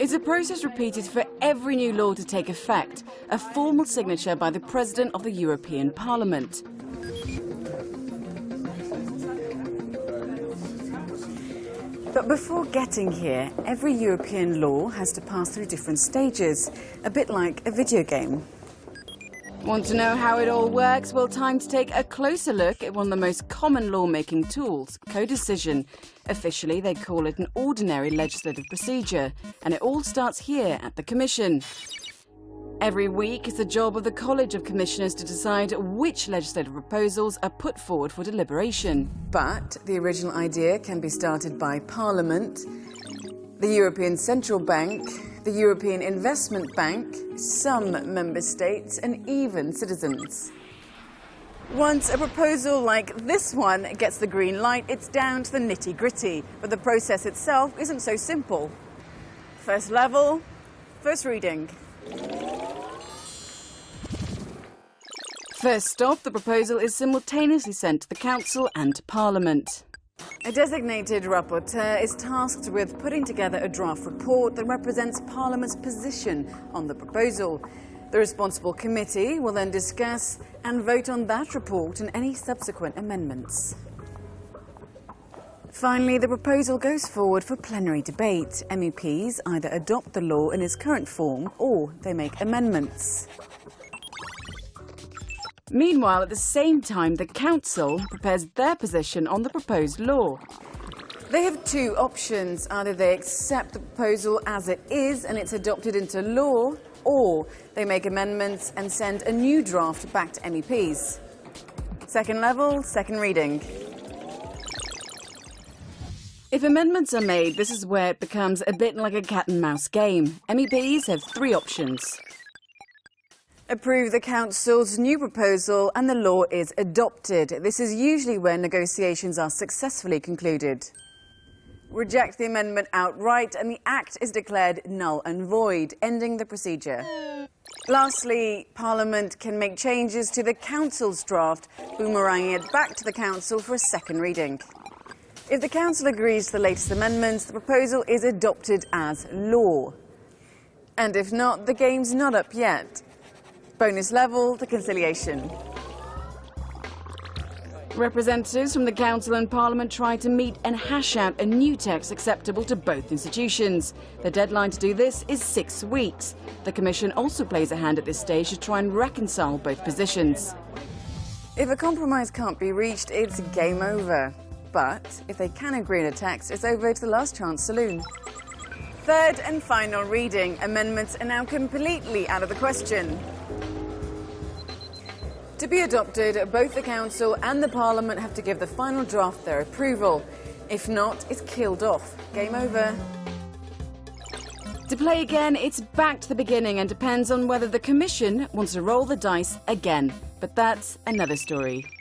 It's a process repeated for every new law to take effect, a formal signature by the President of the European Parliament. But before getting here, every European law has to pass through different stages, a bit like a video game. Want to know how it all works? Well, time to take a closer look at one of the most common lawmaking tools, Codecision. Officially, they call it an ordinary legislative procedure, and it all starts here at the Commission. Every week, it's the job of the College of Commissioners to decide which legislative proposals are put forward for deliberation. But the original idea can be started by Parliament, the European Central Bank, the European Investment Bank, some member states, and even citizens. Once a proposal like this one gets the green light, it's down to the nitty-gritty, but the process itself isn't so simple. First level, first reading. First stop, the proposal is simultaneously sent to the Council and to Parliament. A designated rapporteur is tasked with putting together a draft report that represents Parliament's position on the proposal. The responsible committee will then discuss and vote on that report and any subsequent amendments. Finally, the proposal goes forward for plenary debate. MEPs either adopt the law in its current form or they make amendments. Meanwhile, at the same time, the Council prepares their position on the proposed law. They have two options. Either they accept the proposal as it is and it's adopted into law, or they make amendments and send a new draft back to MEPs. Second level, second reading. If amendments are made, this is where it becomes a bit like a cat and mouse game. MEPs have three options. Approve the Council's new proposal and the law is adopted. This is usually when negotiations are successfully concluded. Reject the amendment outright and the Act is declared null and void, ending the procedure. Lastly, Parliament can make changes to the Council's draft, boomeranging it back to the Council for a second reading. If the Council agrees to the latest amendments, the proposal is adopted as law. And if not, the game's not up yet. Bonus level, the conciliation. Representatives from the Council and Parliament try to meet and hash out a new text acceptable to both institutions. The deadline to do this is 6 weeks. The Commission also plays a hand at this stage to try and reconcile both positions. If a compromise can't be reached, it's game over. But if they can agree on a text, it's over to the last chance saloon. Third and final reading. Amendments are now completely out of the question. To be adopted, both the Council and the Parliament have to give the final draft their approval. If not, it's killed off. Game over. To play again, it's back to the beginning and depends on whether the Commission wants to roll the dice again. But that's another story.